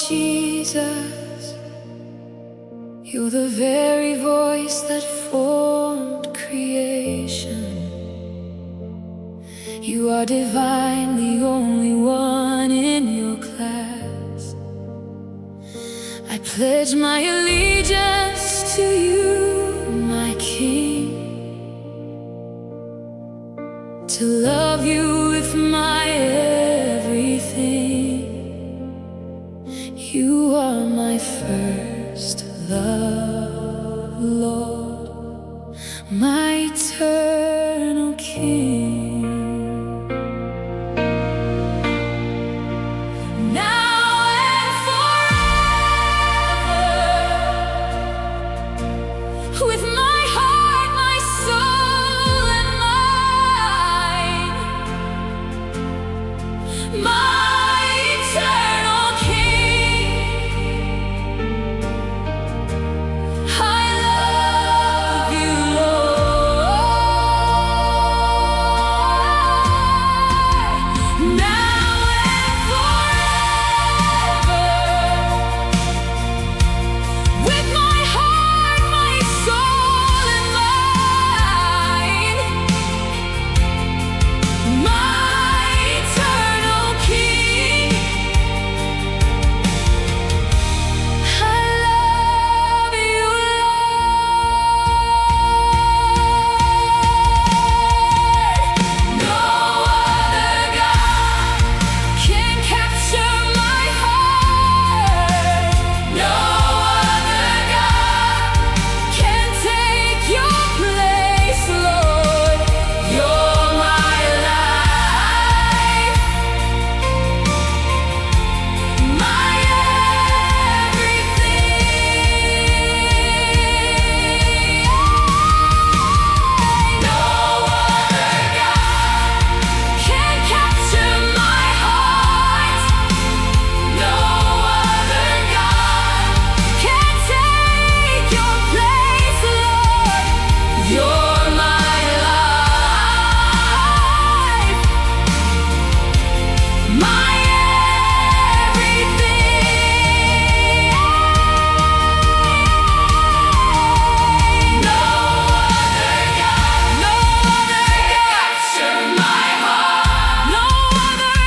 Jesus, you're the very voice that formed creation. You are divine, the only one in your class. I pledge my allegiance to you, my King, to love you with my everything. You are my first love, Lord, my eternal King. With my heart, my soul, and mine, my eternal King, I love you, Lord, now and forever. With my heart, my soul, and mine, my eternal King, I love you, Lord. No other God can capture my heart. No other God can take your place, Lord. You're my life, my everything. No other God can capture my heart. No other God can take your place, Lord. You're my life, my everything. No other God, no other God capture my heart. No other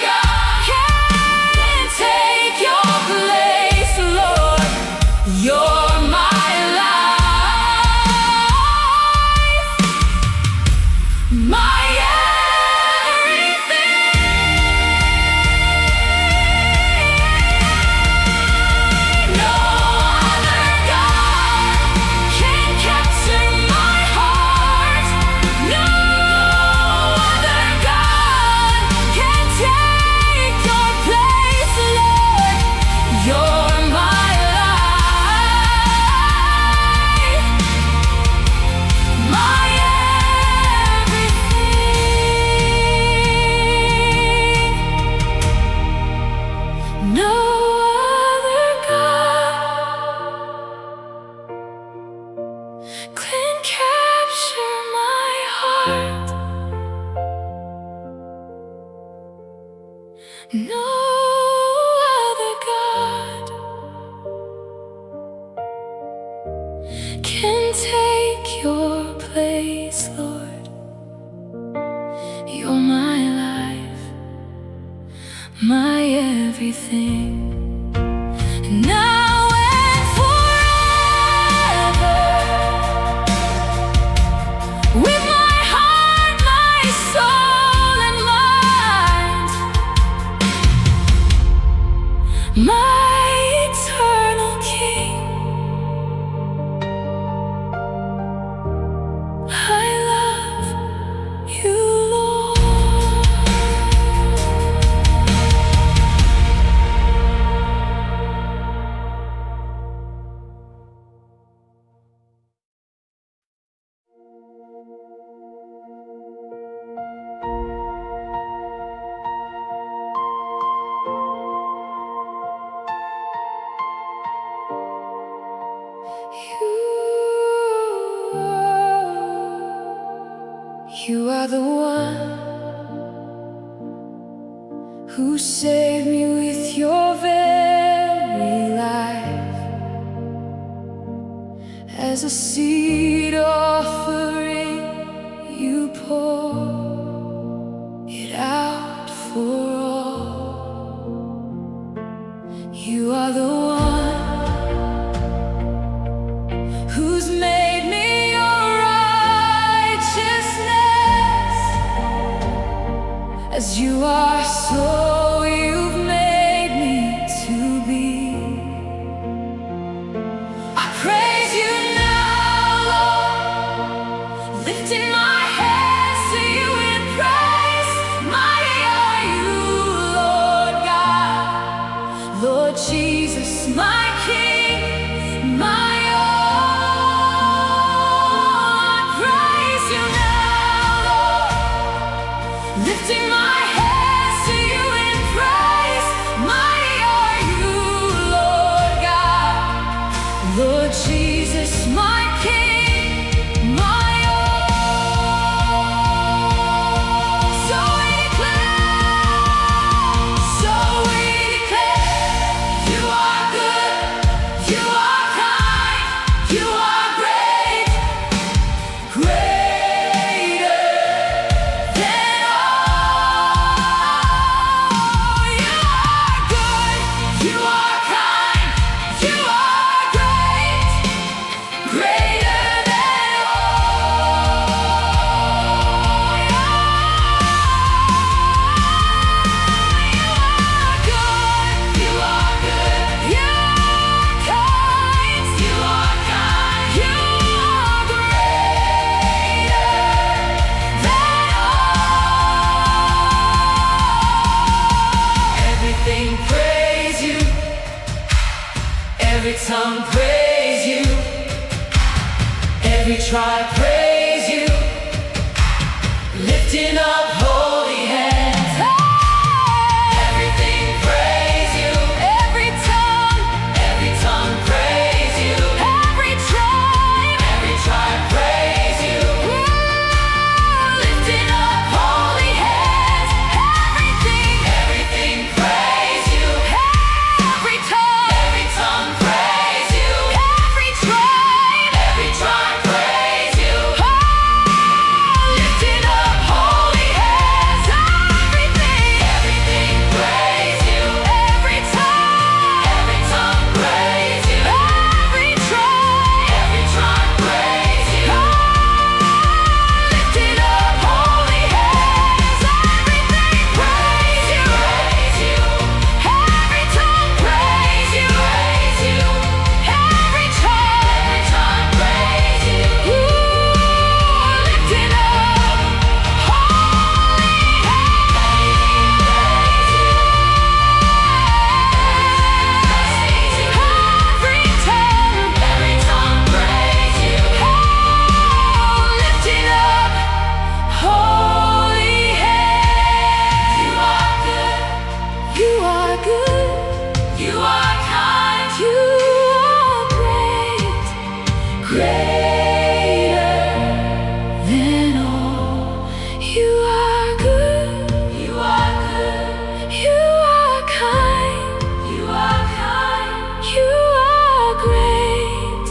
God can take your place, Lord. You're my life, my everything. No other God can capture my heart. No other God can take your place, Lord. You're my life, my everything. No other God can capture my heart. No other God can take your place, Lord. You're my life, my everything. Now and forever. With my heart, my soul, and mind, my eternal King, I love you, Lord. You are the one who saved me with your very life. As a seed offering, you pour it out for all. You are the one who's made me your righteousness. As you are, so you've made me to be. I praise you now, Lord, lifting my hands to you in praise. Mighty are you, Lord God, Lord Jesus, my King, my all. I praise you now, Lord, lifting my hands to you in praise. Mighty are you, Lord God, Lord Jesus, my King, my all. So we declare, you are good, you are kind, you are great, greater than all. You are good, you are kind, you are great, greater than all. You are good, you are good, you are kind, you are kind, you are greater than all. Everything praise you, every tongue praise you, every tribe praise you, lifting up holy hands. Everything praise you, every tongue praise you, every tribe praise you, lifting up holy hands. Everything praise you, every tongue praise you, every tribe praise you, lifting up holy hands. Everything praise you, every tongue praise you, every tribe praise you, lifting up holy hands. Everything praise you, every tongue praise you, every tribe praise you, lifting up holy hands. Every tongue praise you, lifting up holy hands. You are good, you are kind, you are great, greater than all. You are good, you are kind, you are great,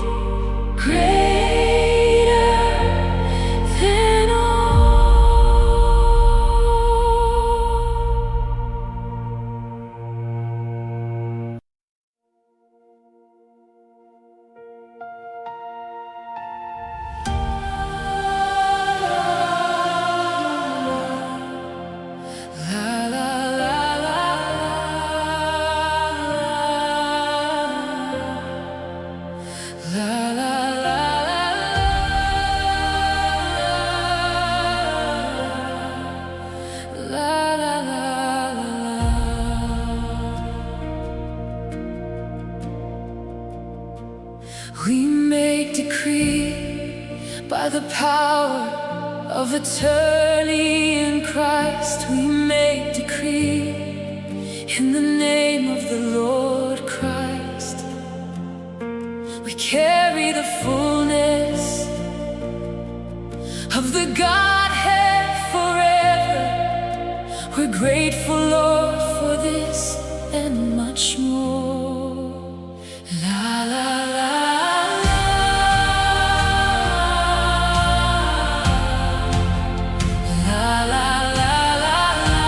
greater than We make decree by the power of attorney in Christ. We make decree in the name of the Lord Christ. We carry the fullness of the Godhead forever. We're grateful, Lord, for this and much more. La la la la. La la la la la.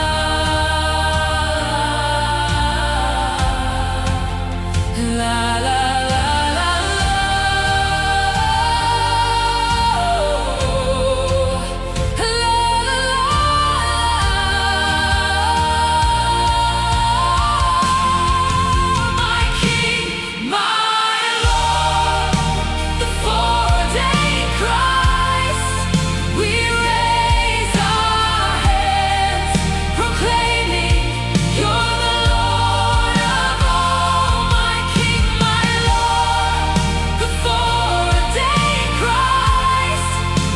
La la la la la. My King, my Lord, the four-day Christ, we raise our hands, proclaiming You're the Lord of all. My King, my Lord, the four-day Christ,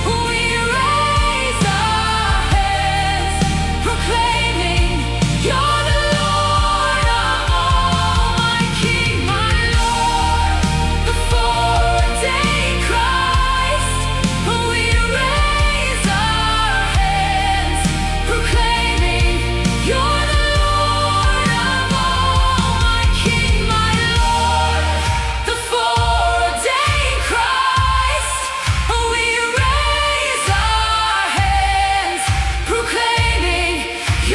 we raise our hands, proclaiming You're the Lord of all. My King, my Lord, the four-day Christ, we raise our hands, proclaiming You're the Lord of all. My King, my Lord, the four-day Christ, we raise our hands, proclaiming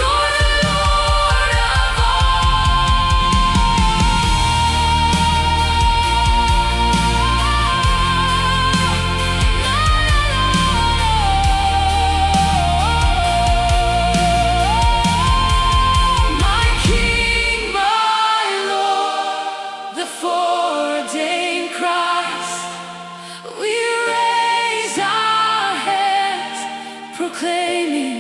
You're the Lord of all. My King, my Lord, the four-day Christ, we raise our hands, proclaiming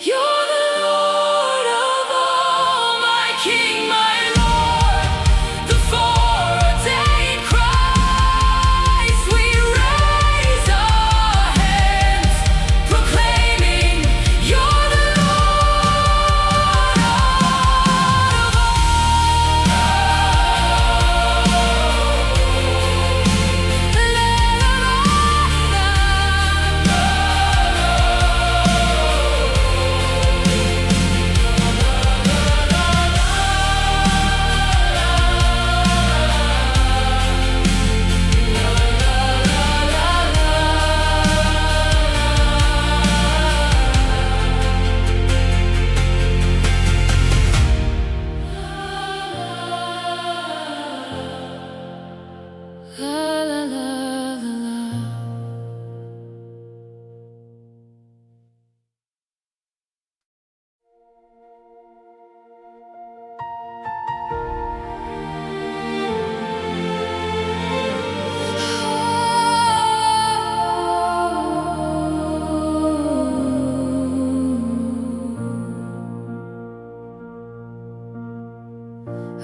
You're the Lord of all. My King, my Lord, the four-day Christ, we raise our hands, proclaiming You're the Lord of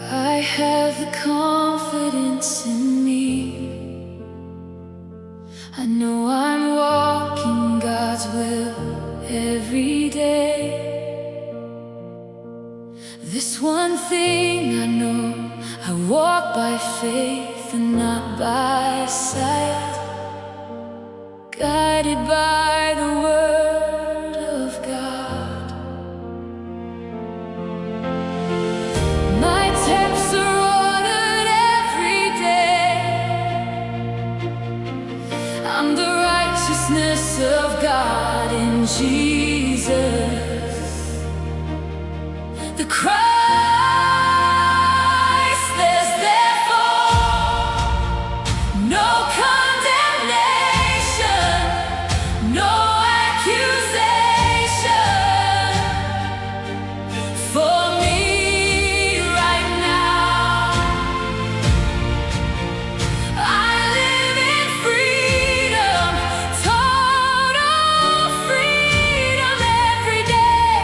I have the confidence in me. I know I'm walking God's will every day. This one thing I know, I walk by faith and not by sight, guided by the word of God. My steps are ordered every day. I'm the righteousness of God in Jesus. The Christ, there's therefore no condemnation, no accusation for me right now. I live in freedom, total freedom every day,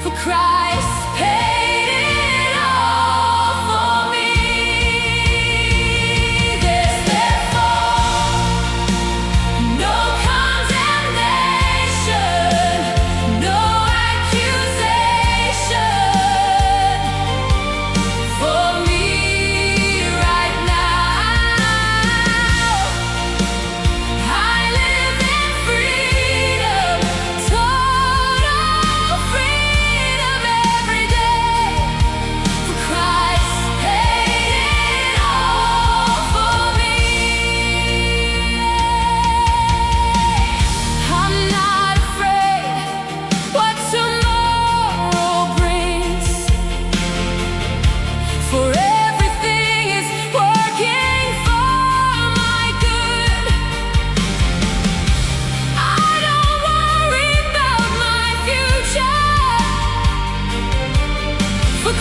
for Christ paid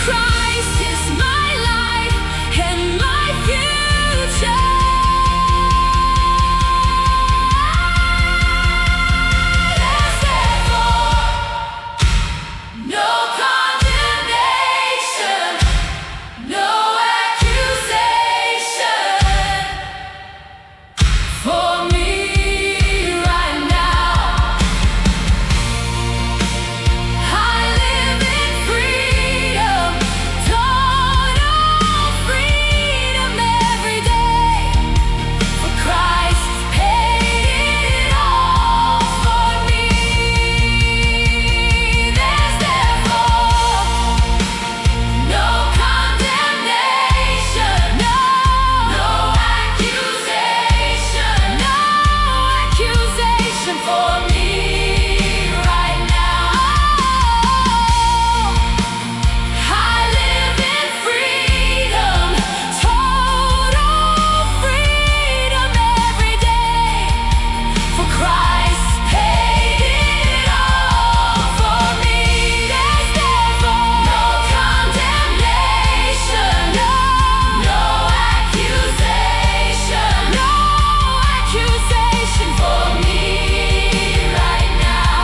Christ is my life and my future. There's therefore no condemnation, no accusation for me right now. I live in freedom, total freedom every day. For Christ paid it all for me. There's therefore no condemnation, no accusation for me right now. I live in freedom, total freedom every day. For Christ paid it all for me. There's therefore no condemnation, no accusation for me right now.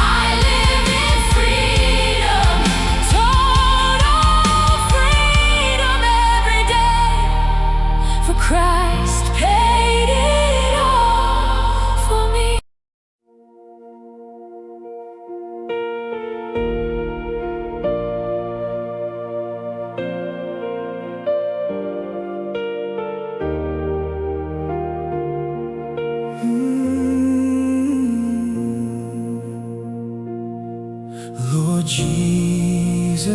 I live in freedom, total freedom every day. For Christ paid it all for me. Lord Jesus,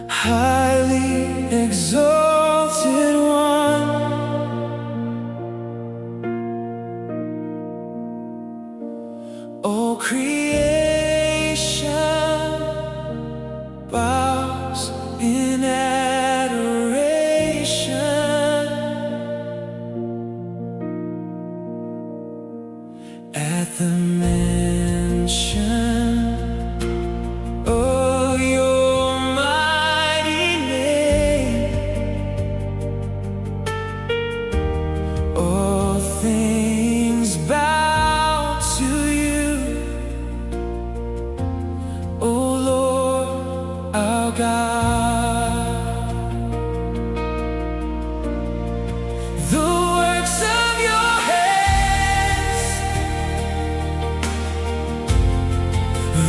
highly exalted one, all creation bows in adoration at the mention of your mighty name. All things bow to you, O Lord our God. The works of your hands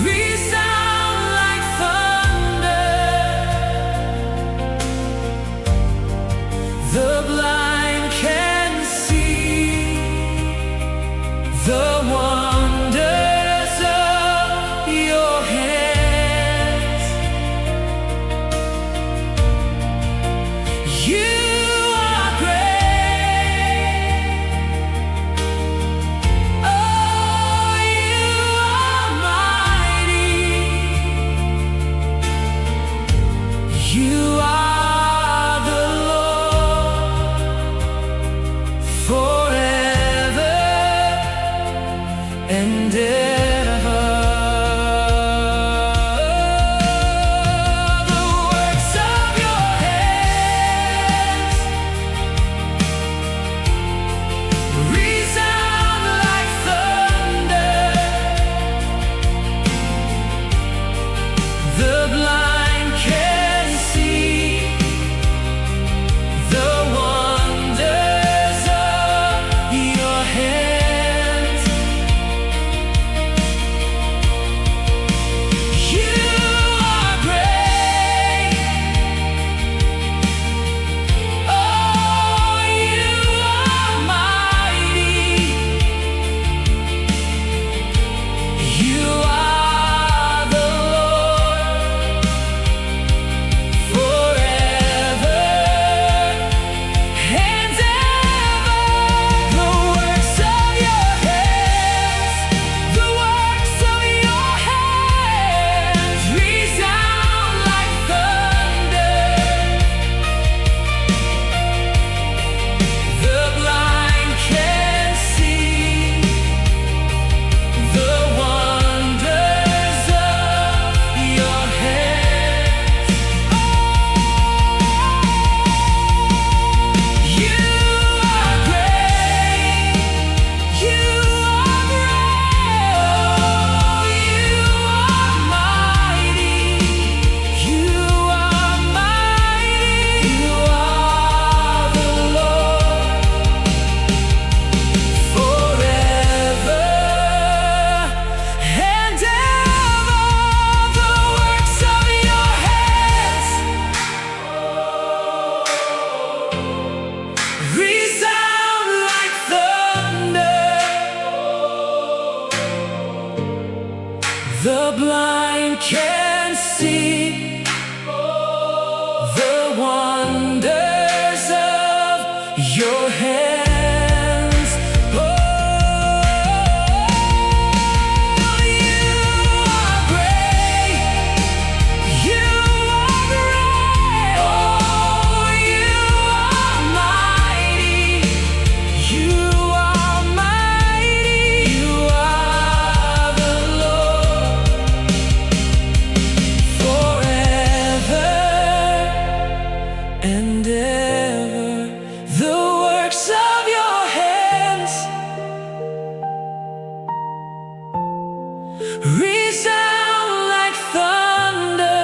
resound like thunder. The blind can see the wonders of your hands. The blind can see the wonders of your hands. Oh, you are great. You are great. Oh, you are mighty. You are mighty. You are the Lord forever and ever. The works of your hands resound like thunder.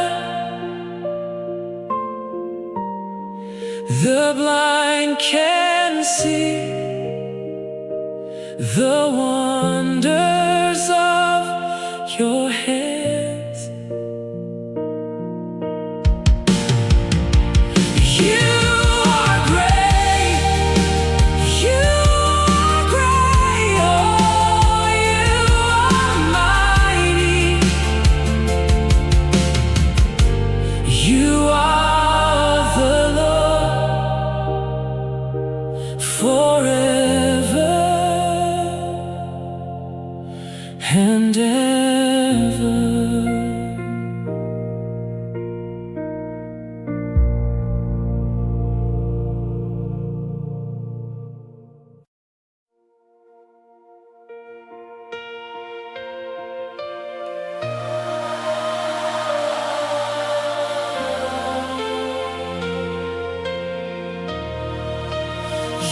The blind can see the wonders of your hands. You are great. You are great. Oh, you are mighty. You are the Lord forever and ever.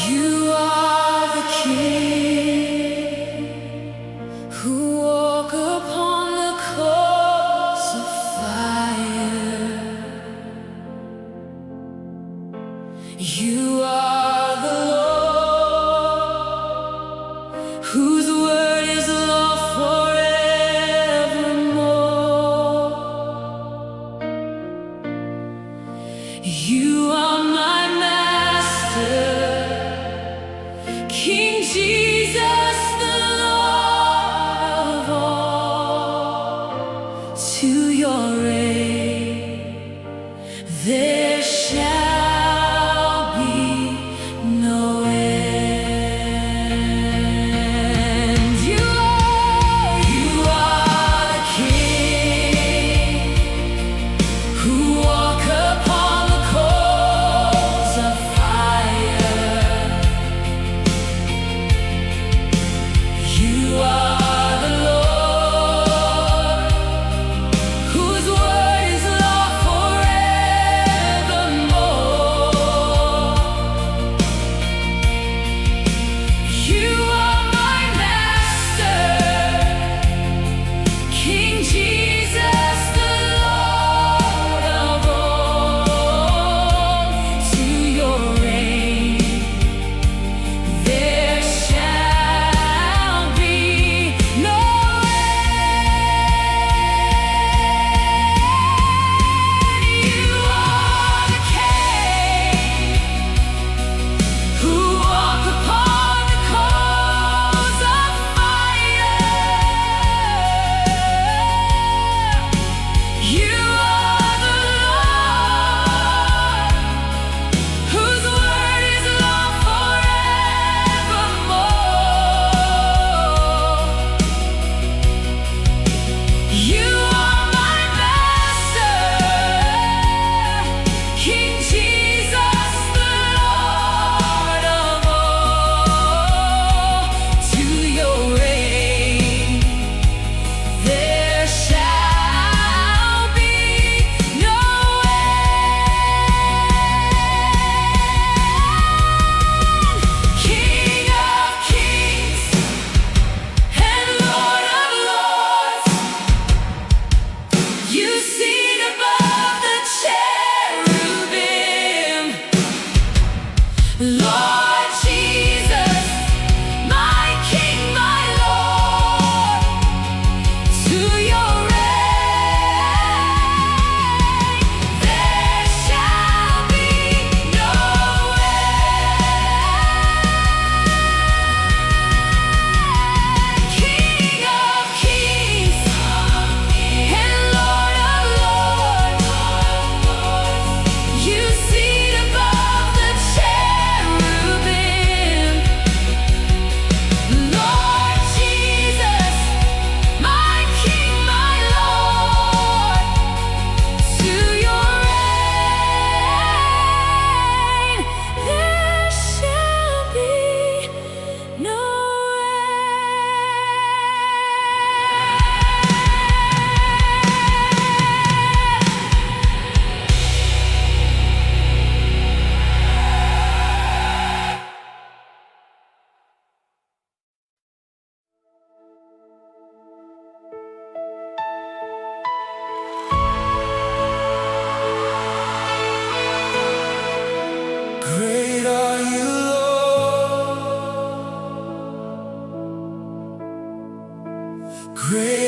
You are the King who walk upon the coals of fire. You are the Lord whose word is law forevermore. You are my master, King Jesus, the Lord of all. To your reign there shall be no end. You are the King who walk upon the coals of fire. You are the Lord whose word is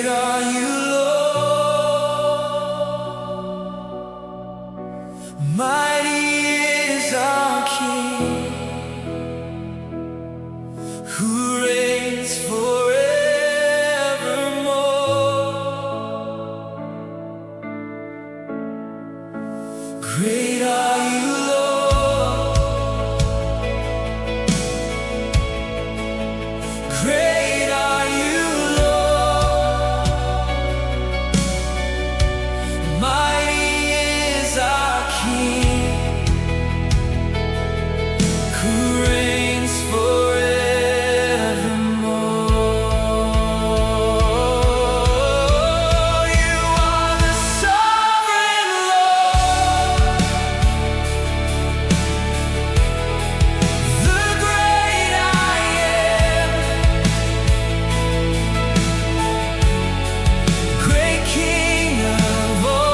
Great are you, Lord. Mighty is our King, who reigns forevermore. Great are you, Lord. Great are you, Lord. Mighty is our King, who reigns forevermore. You are the sovereign Lord, the great I am, great King of all.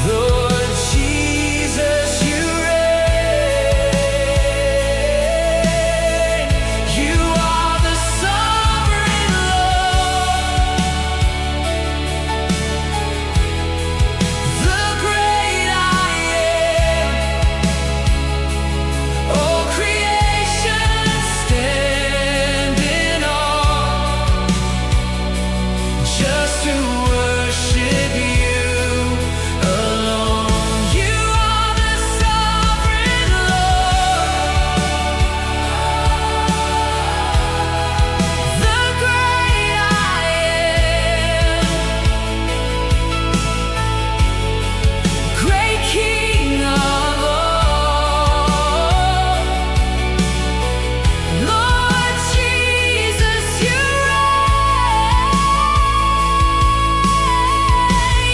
Lord Jesus, you reign. You are the sovereign Lord, the great I am. All creation stand in awe, just to worship you alone. You are the sovereign Lord, the great I am, great King of all. Lord Jesus, you reign.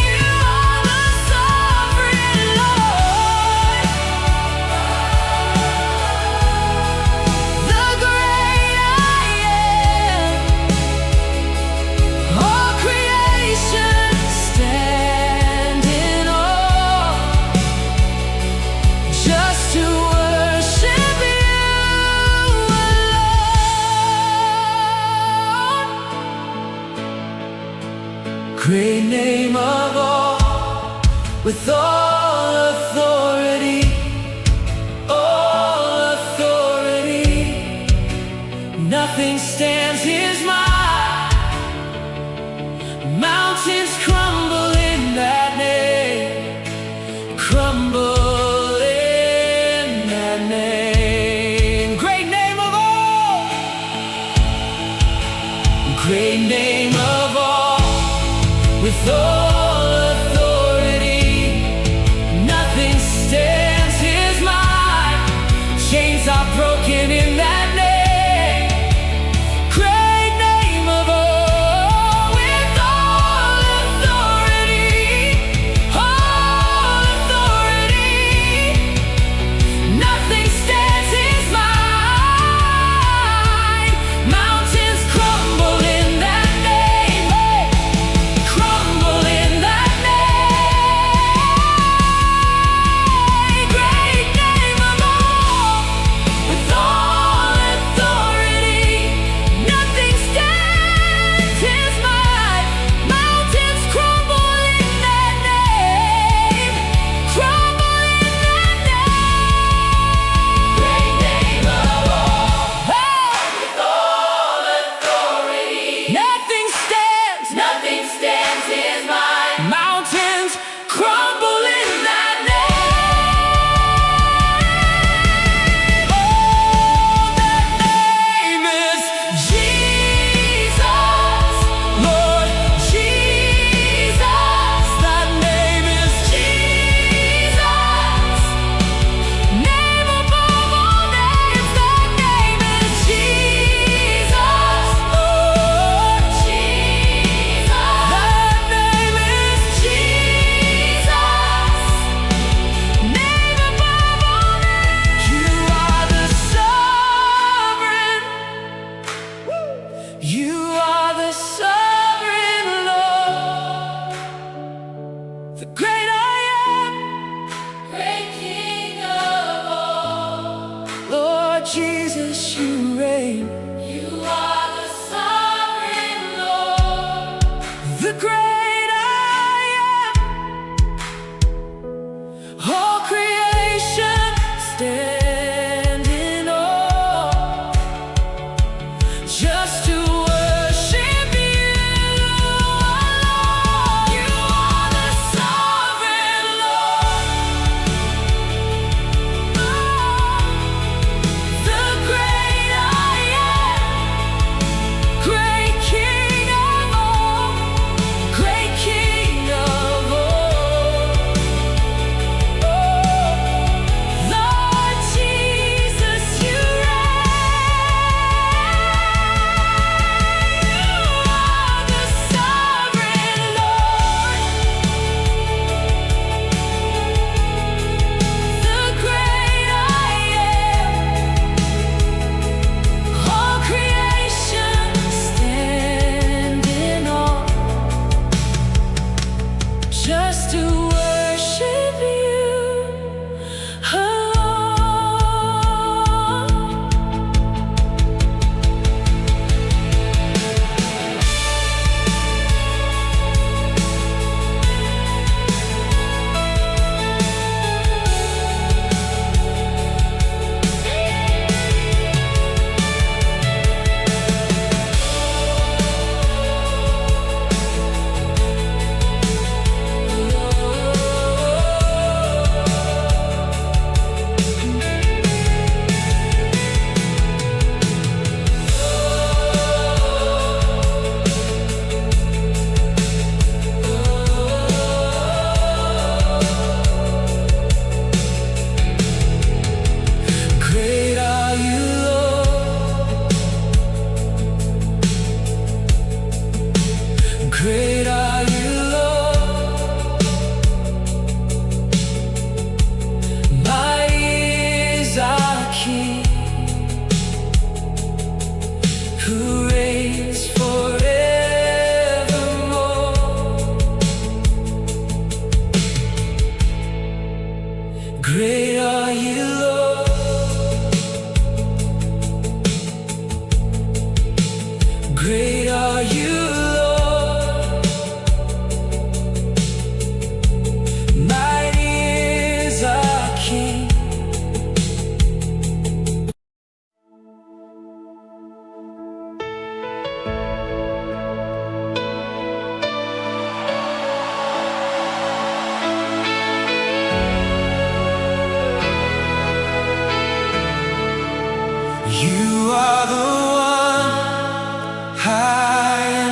You are the sovereign Lord, the great I am. All creation stand in awe, just to worship you alone. Great name of all, with all authority, nothing stands his might. Mountains crumble in that name, crumble in that name. Great name of all, great name of all, with all authority, nothing stands his might. Chains are broken in that name. Great name of all, with all authority, nothing stands his mind. Mountains crumble in that name, crumble in that name. Great name of all, with all authority, nothing stands his might. Mountains crumble in that name, crumble in that name. Great name of all, with all authority, nothing stands his might. Mountains crumble in that name. Oh, that name is Jesus, Lord Jesus. That name is Jesus, name above all names. That name is Jesus, Lord Jesus. That name is Jesus, name above all names. You are the sovereign. You are the sovereign Lord, the great I am, great King of all. Lord Jesus, you reign. You are the are you, Lord. Mighty is our King. You are the one high and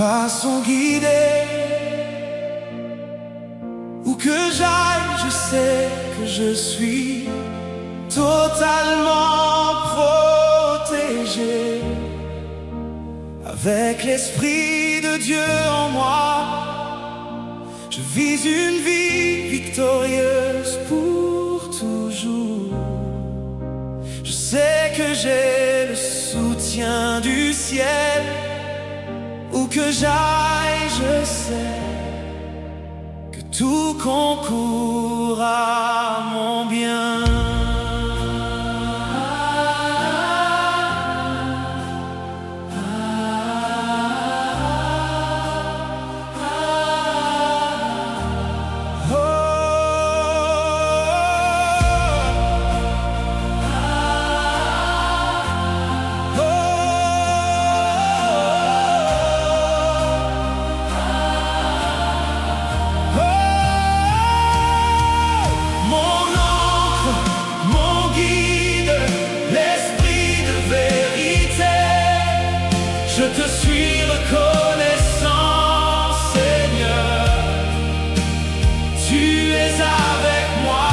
pas sont guidés. Où que j'aille, je sais que je suis totalement protégé. Avec l'Esprit de Dieu en moi, je vis une vie victorieuse pour toujours. Je sais que j'ai le soutien du ciel. Où que j'aille, je sais que tout concourt à mon bien. Je te suis reconnaissant, Seigneur. Tu es avec moi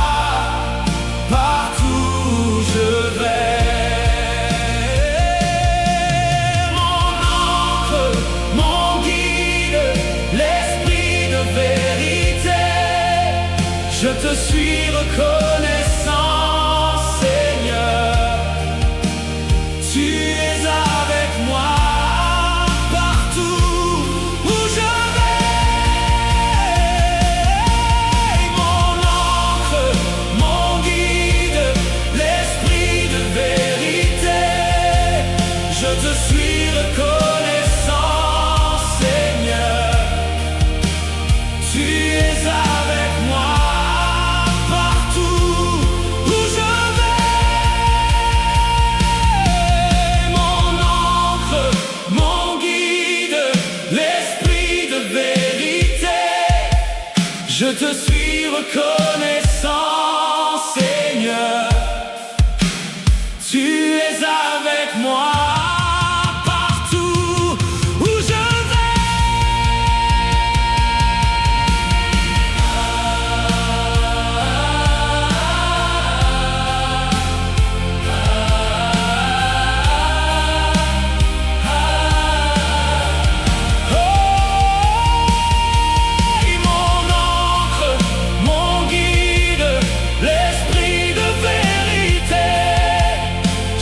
partout où je vais. Mon ancre, mon guide, l'esprit de vérité. Je te suis reconnaissant, Seigneur. Tu es avec moi. Je te suis reconnaissant, Seigneur. Tu es avec moi partout où je vais. Mon ancre, mon guide, l'esprit de vérité. Je te suis reconnaissant, Seigneur. Tu es avec moi.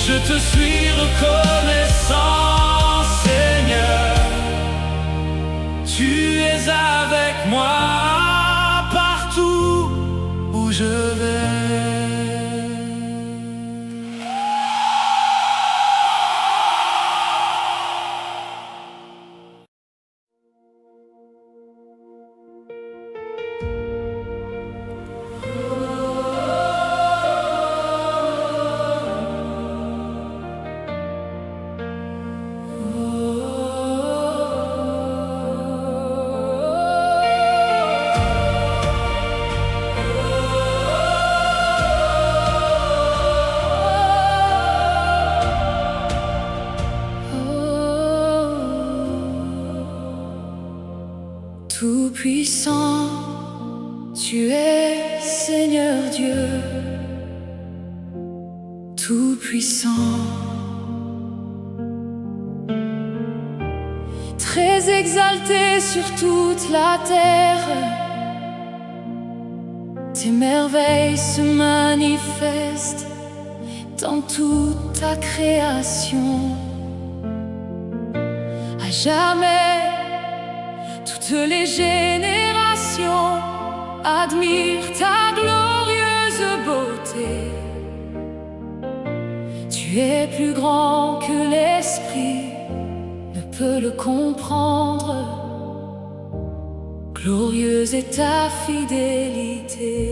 Je te suis reconnaissant, Seigneur. Tu es avec moi partout où je vais. Tout-puissant, tu es Seigneur Dieu. Tout-puissant, très exalté sur toute la terre. Tes merveilles se manifestent dans toute ta création. À jamais, toutes les générations admirent ta glorieuse beauté. Tu es plus grand que l'esprit ne peut le comprendre. Glorieuse est ta fidélité.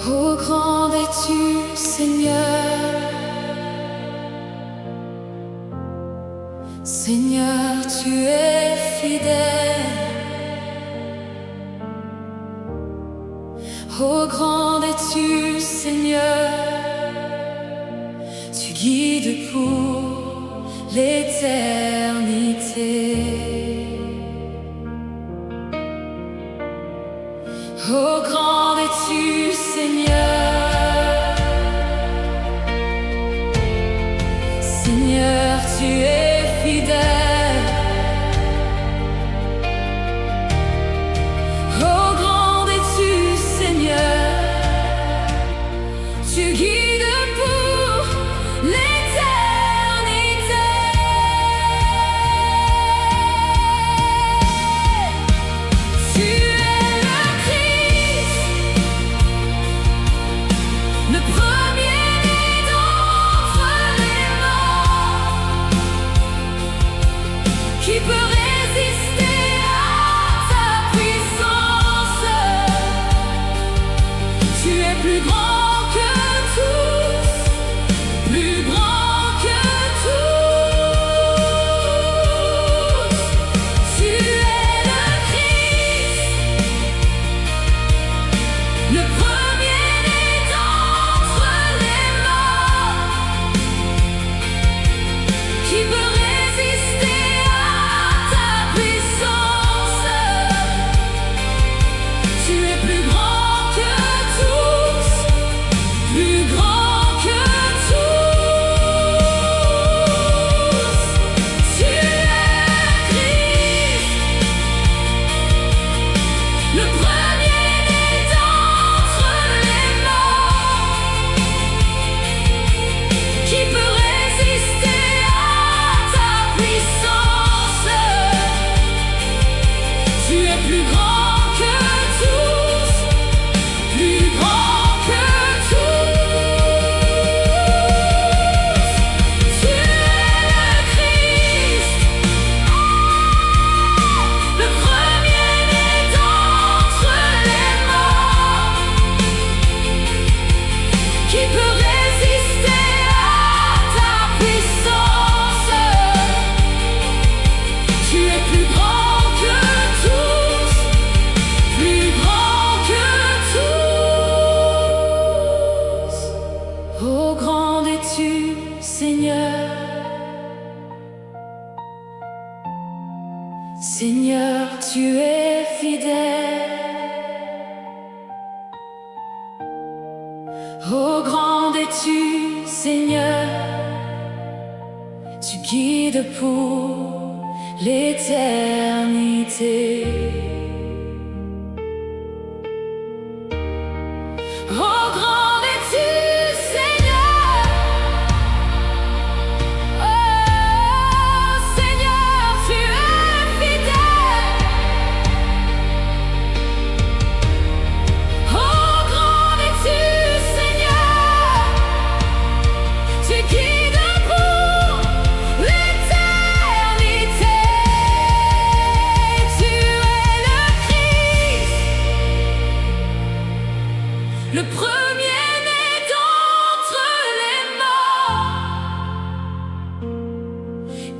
Oh, grand es-tu, Seigneur. Seigneur, tu es fidèle. Oh, grand es-tu, Seigneur. Tu guides pour l'éternité. Oh, grand es-tu, Seigneur. Seigneur, tu es fidèle. Oh, grand es-tu, Seigneur. Tu guides pour l'éternité. Tu es le Christ, le premier-né d'entre les morts. Qui peut résister à ta puissance? Tu es plus grand que tous, plus grand que tous. Tu es le Christ, le premier-né d'entre les morts. Qui peut résister à ta puissance? Tu es plus grand que tous, plus grand que tous. Tu es Christ, le premier-né d'entre les morts. Qui peut résister à ta puissance? Tu es plus grand que tous, plus grand que tous. Tu es le Christ, le premier-né d'entre les morts. Qui peut résister à ta puissance? Tu es plus grand que tous, plus grand que tous. Oh, grand es-tu, Seigneur. Seigneur, tu es fidèle. Oh, grand es-tu, Seigneur. Tu guides pour l'éternité. Oh, grand es-tu, Seigneur. Oh, Seigneur, tu es fidèle. Oh, grand es-tu, Seigneur. Tu guides pour l'éternité. Tu es le Christ, le premier-né d'entre les morts.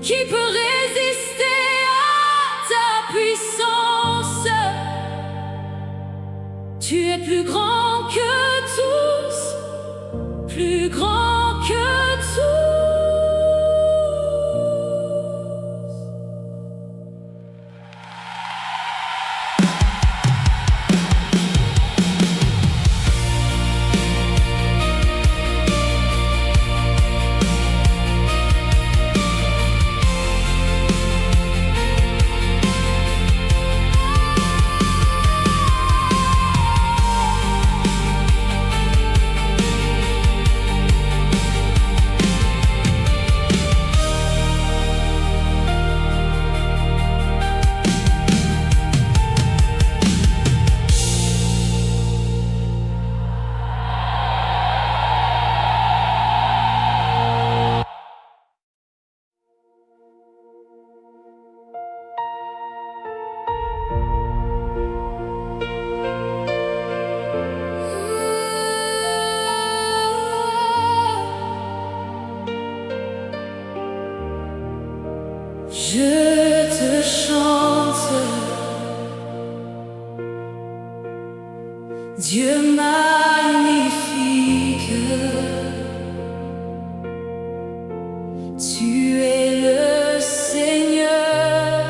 Qui peut résister à ta puissance? Tu es plus grand que tous, plus grand que tous. magnifique. Tu es le Seigneur,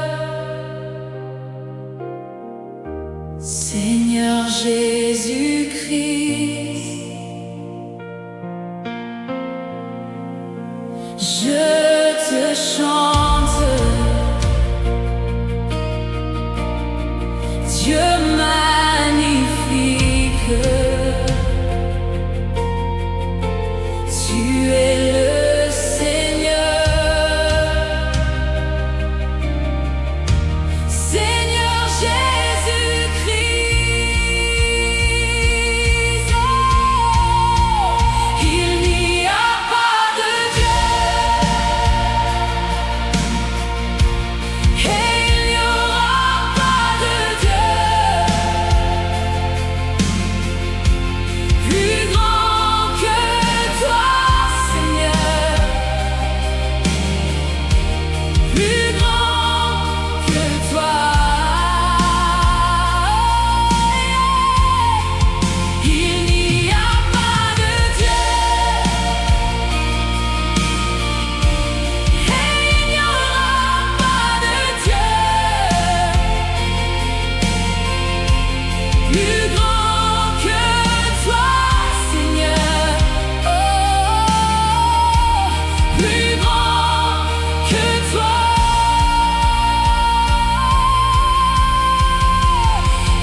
Seigneur Jésus-Christ. Je te chante, Dieu magnifique. Tu es le Seigneur, Seigneur Jésus-Christ. Oh, il n'y a pas de Dieu, et il n'y aura pas de Dieu plus grand que toi, Seigneur, plus grand que toi. Il n'y a pas de Dieu, et il n'y aura pas de Dieu plus grand que toi, Seigneur. Oh, plus grand que toi.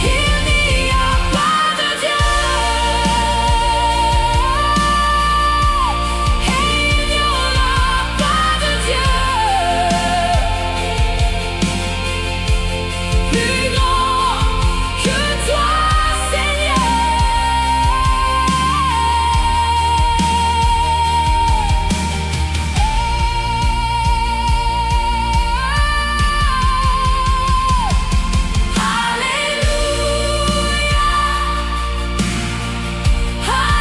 Il n'y a pas de Dieu, et il n'y aura pas de Dieu plus grand que toi, Seigneur. Alléluia,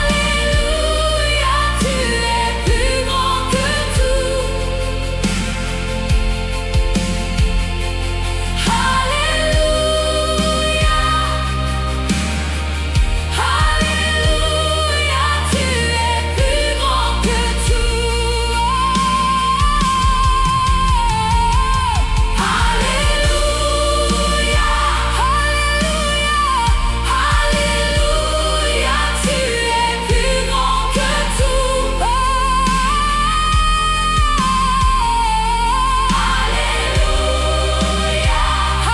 Alléluia, tu es plus grand que tout. Alléluia, Alléluia, tu es plus grand que tout. Alléluia, Alléluia, tu es plus grand que tout. Alléluia,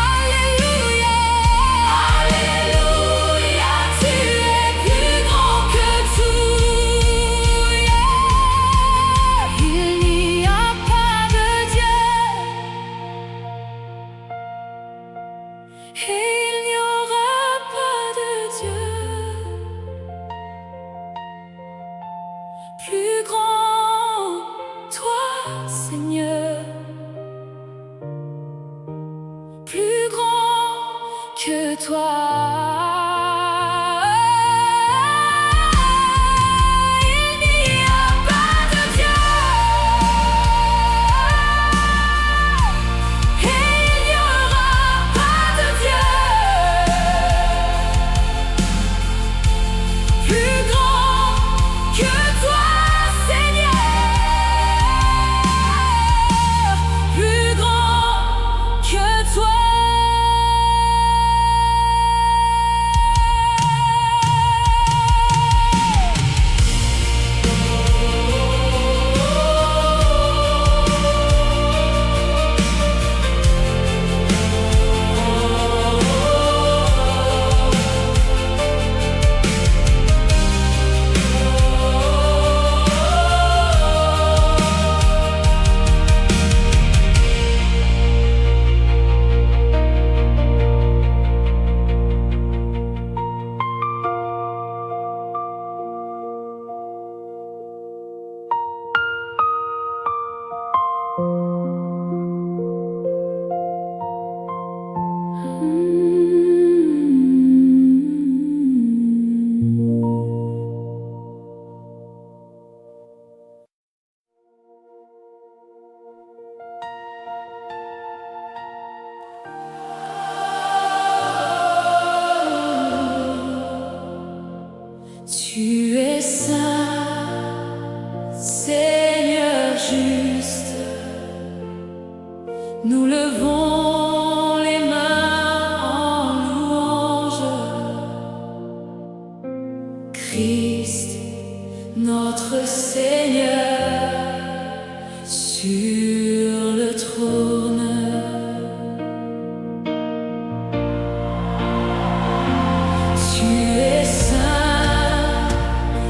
Alléluia, Alléluia, tu es plus grand que tout. Il n'y a pas de Dieu, et il n'y aura pas de Dieu plus grand, toi, Seigneur, plus grand que toi. Il n'y a pas de Dieu, et il n'y aura pas de Dieu plus grand que toi, Seigneur, plus grand que toi. Tu es saint, Seigneur juste. Nous levons les mains en louange. Christ, notre Seigneur, sur le trône. Tu es saint,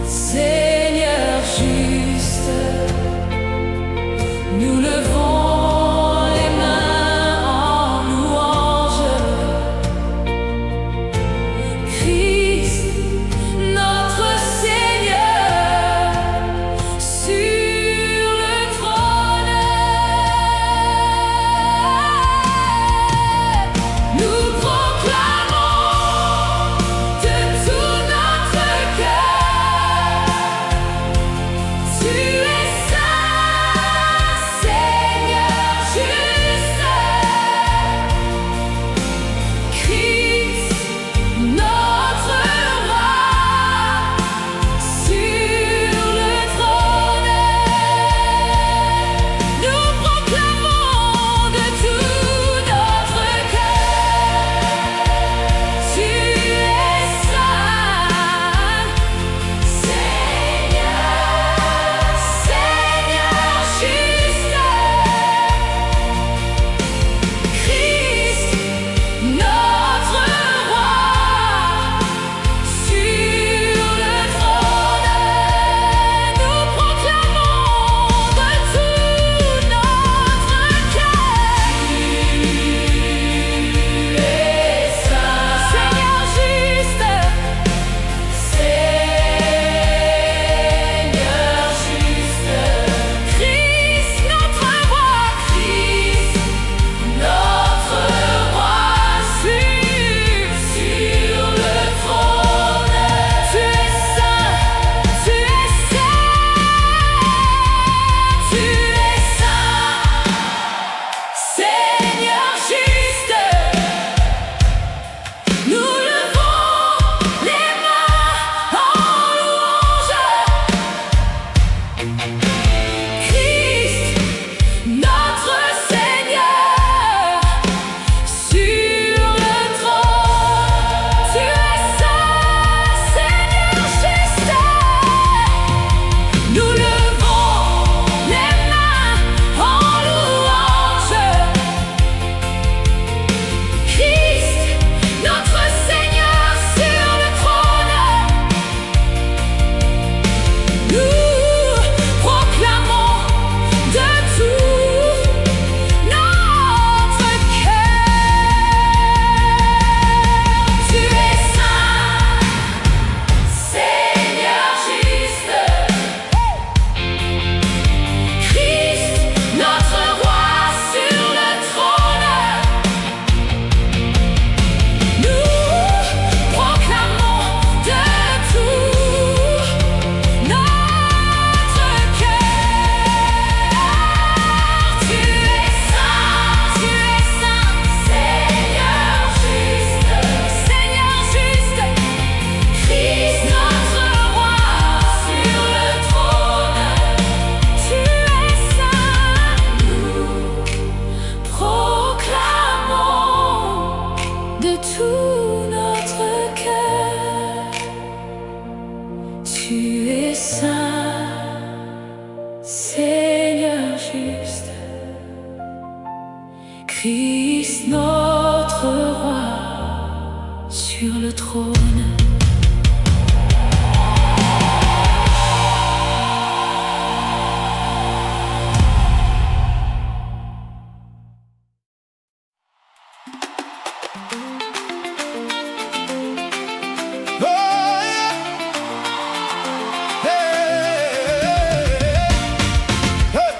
Seigneur juste. Nous levons les mains en louange. Christ, notre Seigneur, sur le trône. Nous proclamons de tout notre cœur: Tu es saint, Seigneur juste. Christ, notre roi, sur le trône. Nous proclamons de tout notre cœur: Tu es saint, Seigneur, Seigneur juste. Christ, notre roi, sur le trône. Nous proclamons de tout notre cœur: Tu es saint, Seigneur juste. Seigneur juste. Christ, notre roi, Christ, notre roi, sur le trône. Tu es saint, tu es saint, tu es saint, Seigneur juste. Nous levons les mains en louange. Christ, notre Seigneur, sur le trône. Tu es saint, Seigneur juste. Nous levons les mains en louange. Christ, notre Seigneur, sur le trône. Nous proclamons de tout notre cœur: Tu es saint, Seigneur juste. Christ, notre roi, sur le trône. Nous proclamons de tout notre cœur: Tu es saint, Seigneur juste. Seigneur juste. Christ, notre roi, sur le trône. Tu es saint. Nous proclamons de tout notre cœur: Tu es saint, Seigneur juste. Christ, notre roi, sur le trône. Oh, yeah. Hey, hey.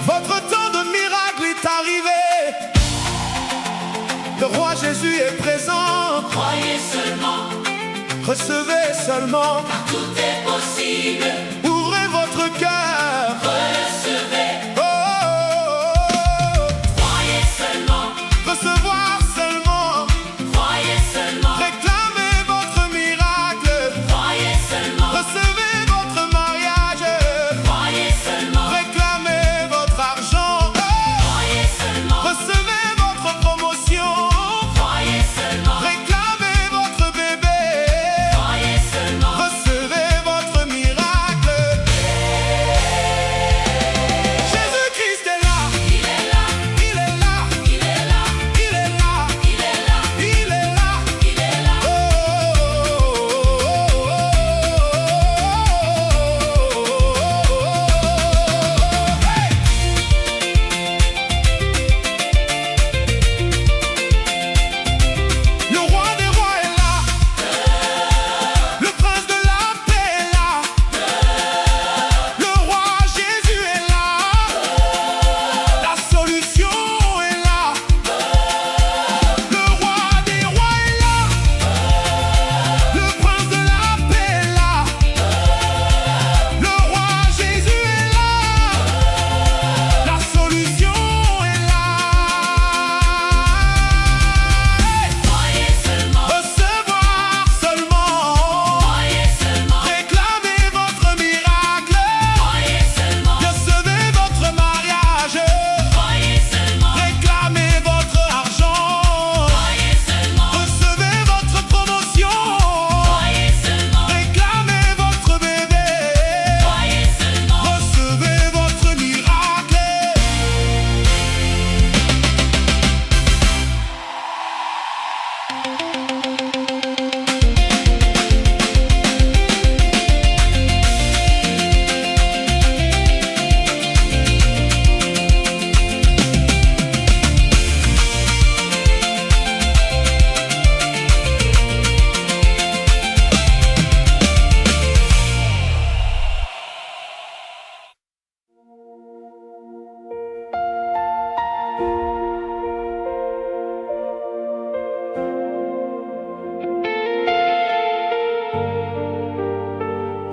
Votre temps de miracle est arrivé. Le roi Jésus est présent. Croyez seulement, Recevez seulement. car tout est possible. Ouvrez votre cœur. Recevez, Oh, oh, oh. croyez seulement, Recevoir seulement. croyez seulement. Réclamez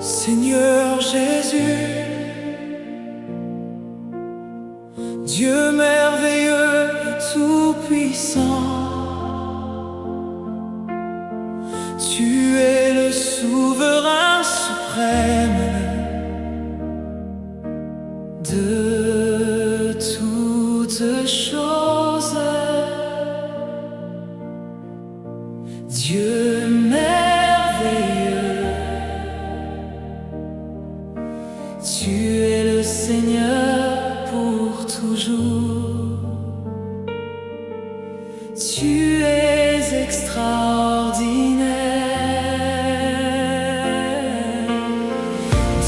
Seigneur Jésus, Dieu merveilleux et tout-puissant, tu es le souverain suprême de toutes choses. Dieu merveilleux, tu es le Seigneur pour toujours. Tu es extraordinaire,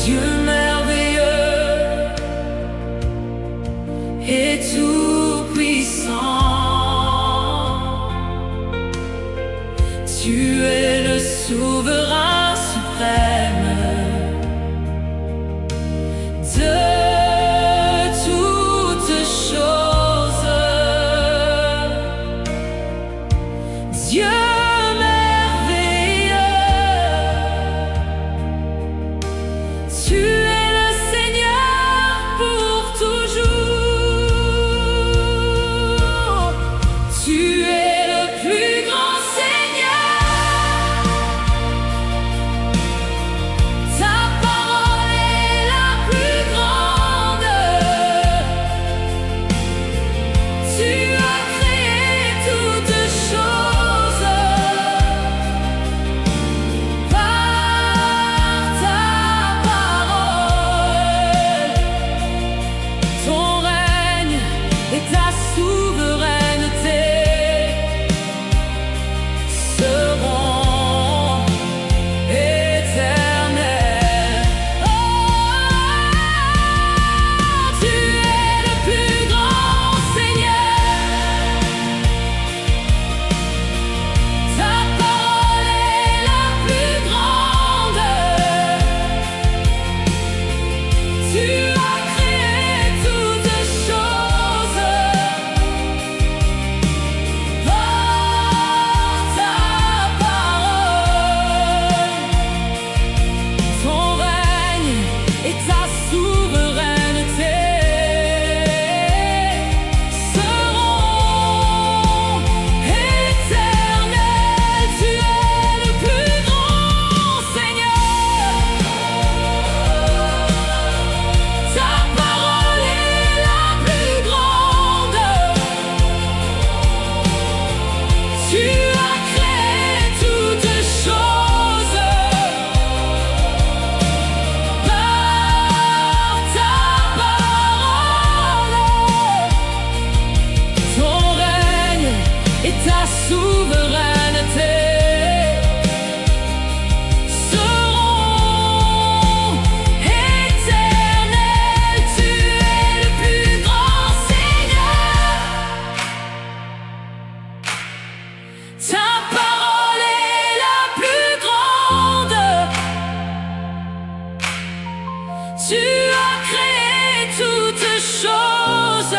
Dieu merveilleux et tout-puissant. Tu es le souverain suprême de toutes choses. Dieu merveilleux, tu es le Seigneur pour toujours. Tu es le plus grand Seigneur. Ta parole est la plus grande. Tu as créé toutes choses par ta parole. Ton règne et ta souveraineté seront éternels. Oh, tu es le plus grand Seigneur. Ta parole est la plus grande. Tu as créé toutes choses par ta parole. Ton règne et ta souveraineté seront éternels. Tu es le plus grand Seigneur. Ta parole est la plus grande. Tu as créé toutes choses par ta parole. Ton règne et ta souveraineté seront éternels. Tu es le plus grand Seigneur. Ta parole est la plus grande. Tu as créé toutes choses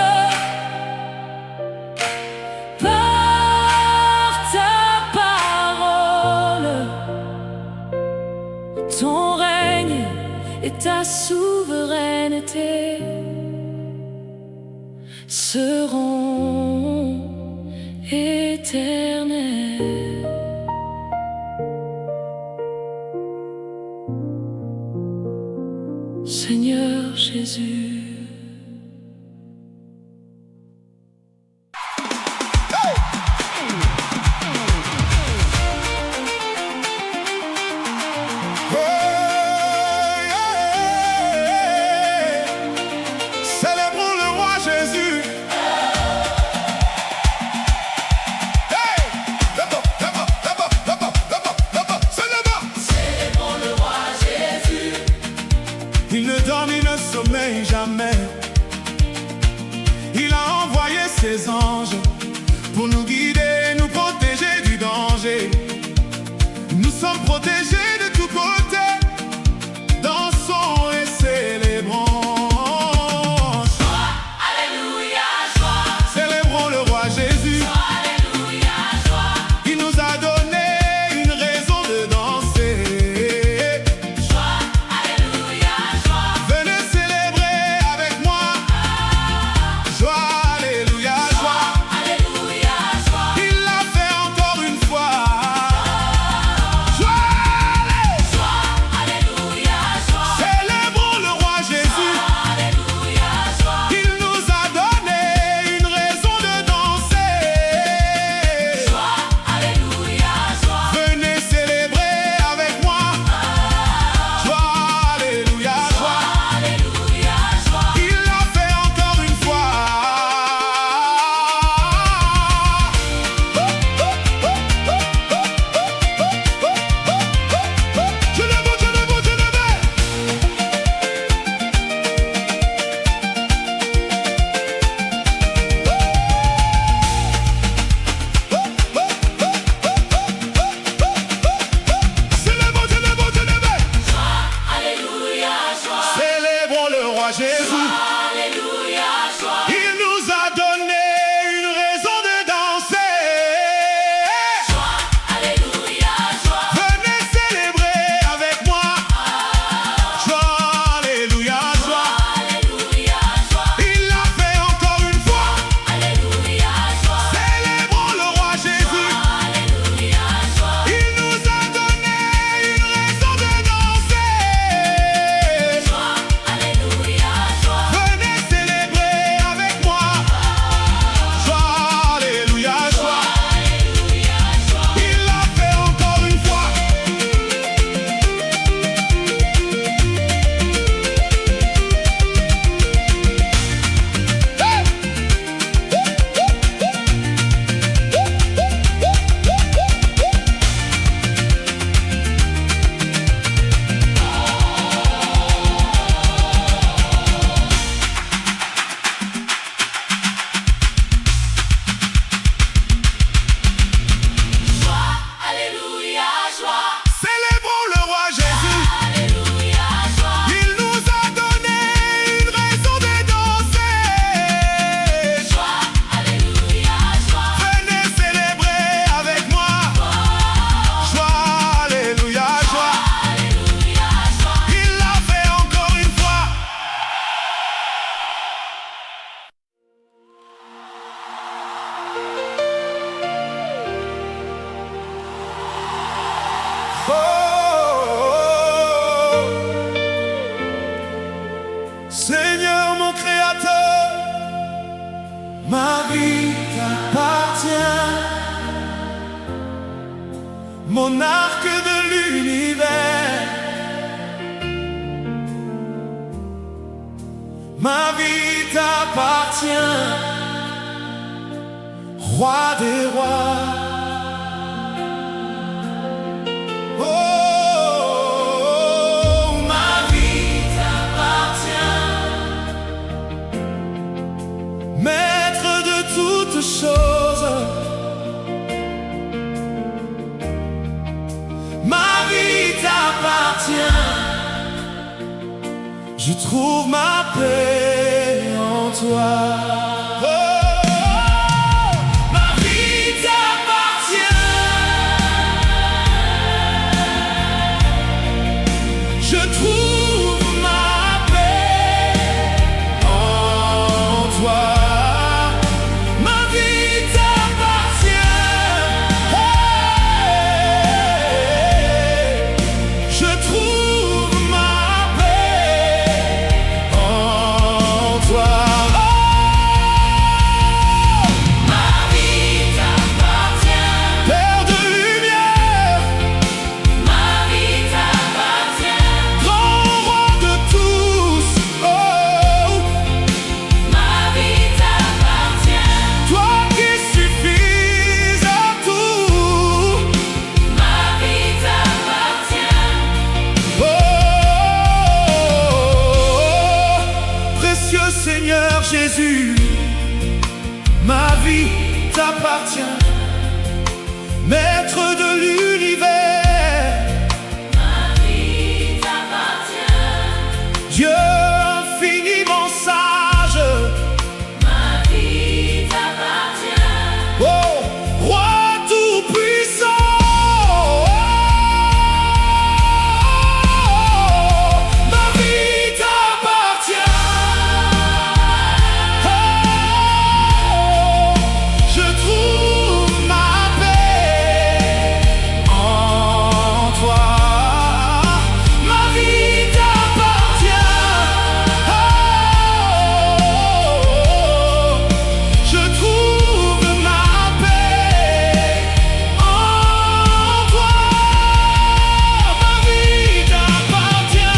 par ta parole. Ton règne et ta souveraineté seront éternels. Seigneur Jésus. Célébrons le roi Jésus. Il ne dort ni ne sommeille jamais. Il a envoyé ses anges pour nous guider, nous protéger du danger. Nous sommes protégés de tous côtés. Dansons et célébrons. Joie, alléluia, joie. Célébrons le roi Jésus. Alléluia, joie. Il nous a donné une raison de danser. Joie, Oh, Seigneur mon Créateur, ma vie t'appartient, monarque de l'univers. Ma vie t'appartient, roi des rois. Oh, ma vie t'appartient, maître de toutes choses. Ma vie t'appartient, je trouve ma paix en toi. Oh, ma vie t'appartient, je trouve ma paix en toi. Ma vie t'appartient, hey, je trouve ma paix en toi. Oh, ma vie t'appartient, Père de lumière. Ma vie t'appartient, grand roi de tous. Oh, ma vie t'appartient, toi qui suffis à tout. Ma vie t'appartient. Oh, précieux Seigneur Jésus, ma vie t'appartient, maître de l'univers. Ma vie t'appartient, Dieu infiniment sage. Ma vie t'appartient, oh, roi tout-puissant. Ma vie t'appartient, oh, je trouve ma paix en toi. Ma vie t'appartient, oh, je trouve ma paix en toi. Ma vie t'appartient,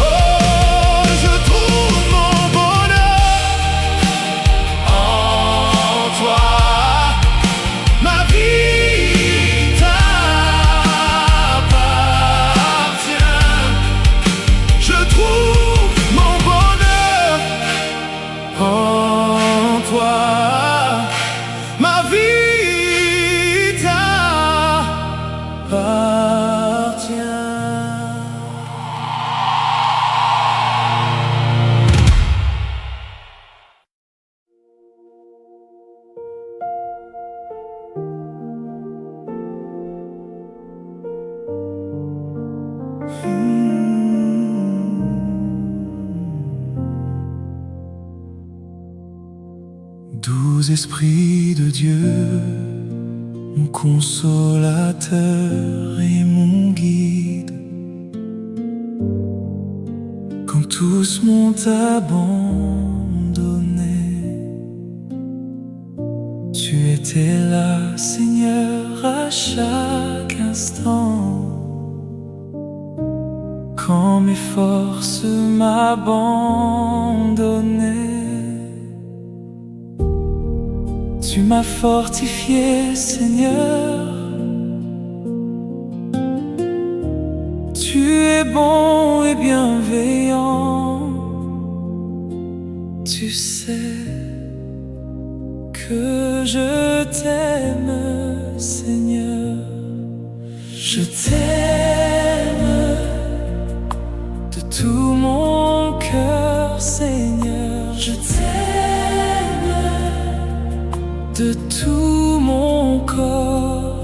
oh, je trouve mon bonheur en toi. Ma vie t'appartient, je trouve mon bonheur en toi. Ma vie t'appartient. Doux esprit de Dieu, mon consolateur et mon guide, quand tous m'ont abandonné, tu étais là, Seigneur, à chaque instant. Quand mes forces m'abandonnaient, tu m'as fortifié, Seigneur. Tu es bon et bienveillant. Tu sais que je t'aime, Seigneur. Je t'aime de tout mon cœur, Seigneur. je t'aime de tout mon corps.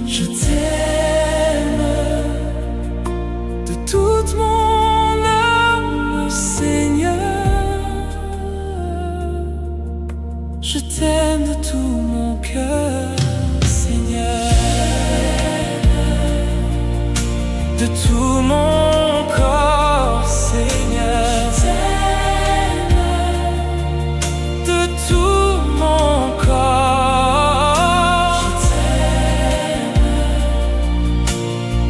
Je t'aime De toute mon âme, Seigneur. Je t'aime de tout mon cœur, Seigneur. De tout mon corps, Seigneur. De tout mon corps.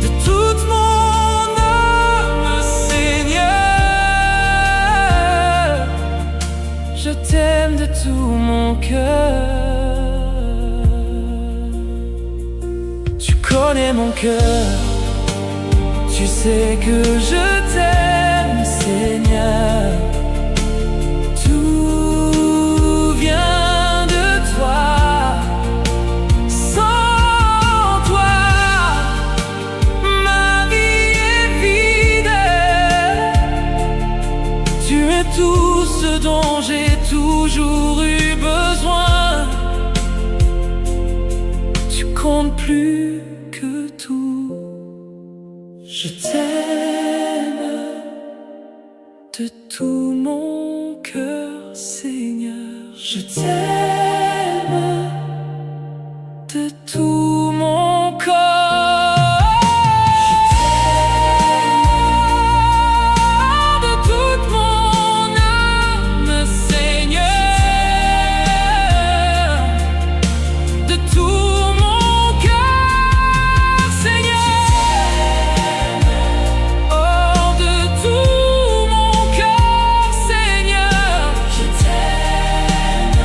De toute mon âme, Seigneur. Je t'aime de tout mon cœur. Tu connais mon cœur. Tu sais que je t'aime, Seigneur. Tout vient de toi. Sans toi, ma vie est vide. Tu es tout ce dont j'ai toujours eu besoin. Tu comptes plus que tout. Je t'aime de tout mon cœur, Seigneur. Je t'aime de tout mon corps. De toute mon âme, Seigneur. De tout mon cœur, Seigneur. Oh, de tout mon cœur, Seigneur. Je t'aime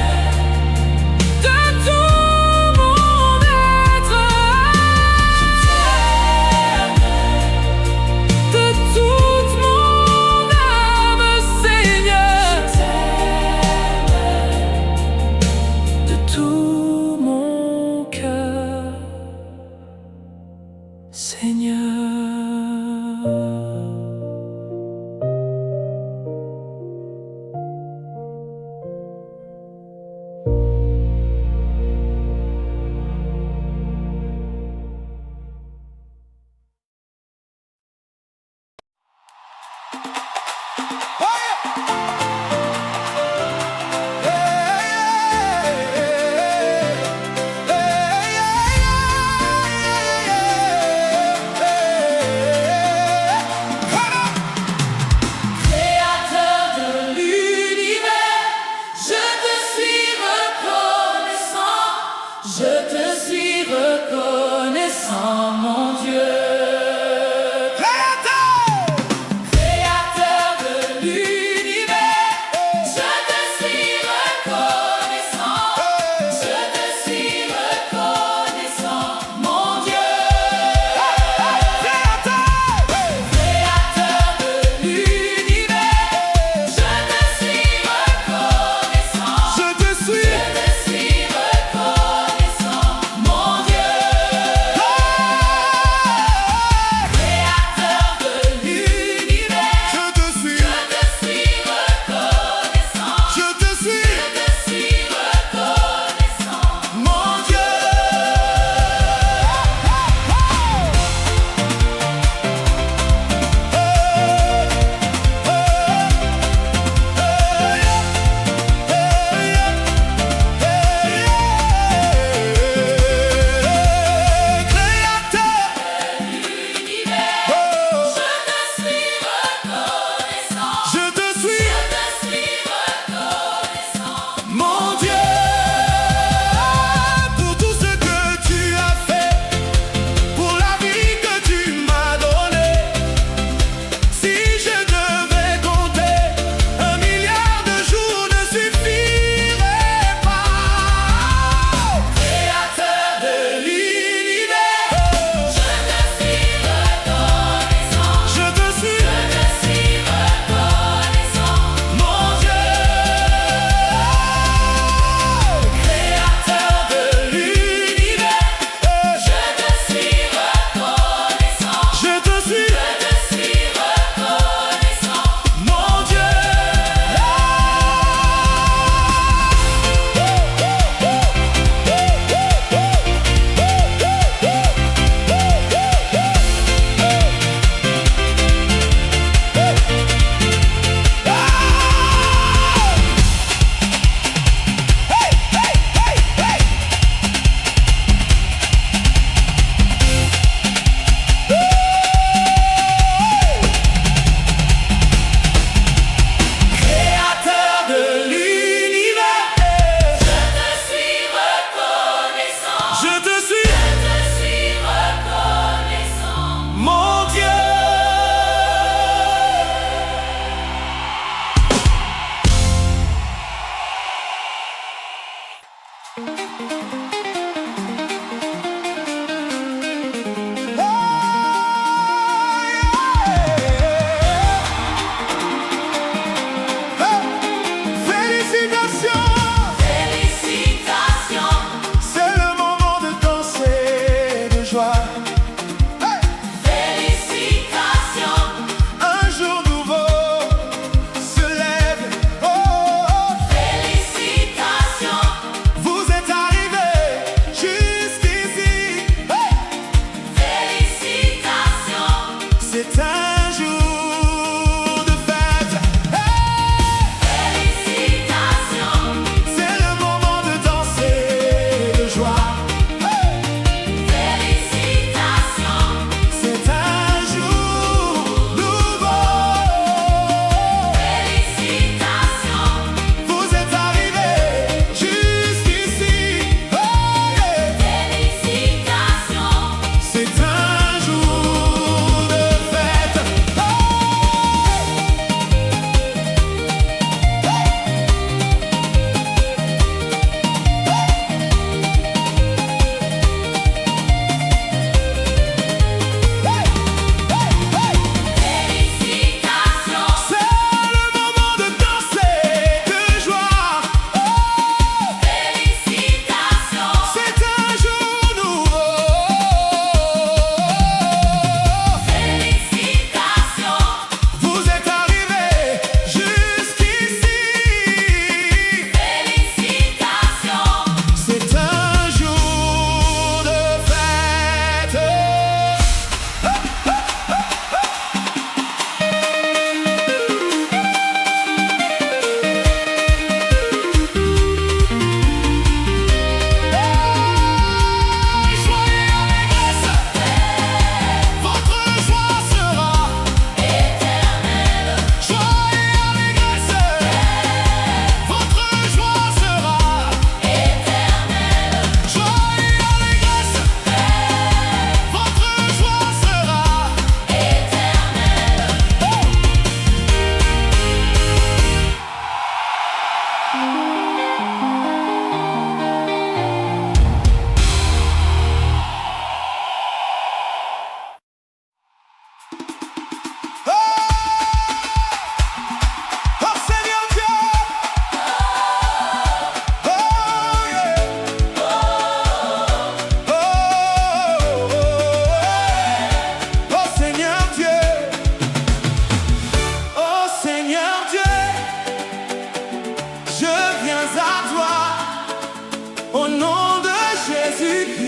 Au nom de Jésus-Christ,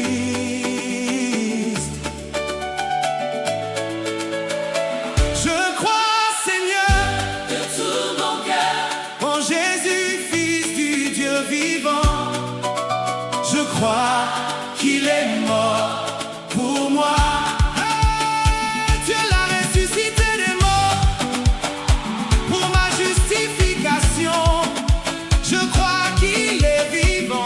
je crois, Seigneur, de tout mon cœur, en Jésus, Fils du Dieu vivant. Je crois qu'il est mort pour moi. Dieu l'a ressuscité des morts pour ma justification. Je crois qu'il est vivant.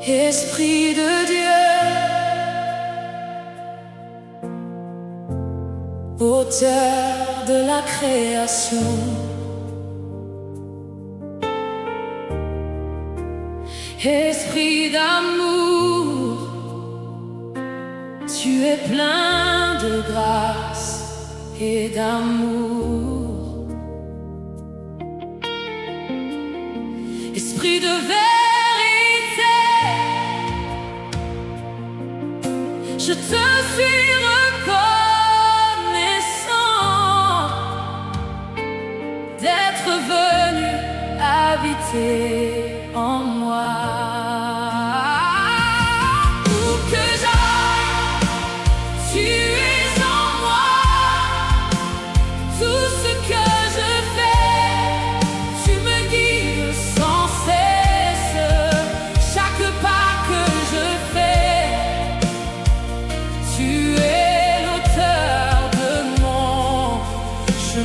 Esprit de Dieu, auteur de la création, Esprit d'amour, tu es plein de grâce et d'amour. Esprit de vérité, je te suis reconnaissant d'être venu habiter en moi. Où que j'aille, tu es en moi. Tout ce que je fais, tu me guides sans cesse. Chaque pas que je fais, tu es l'auteur de mon Où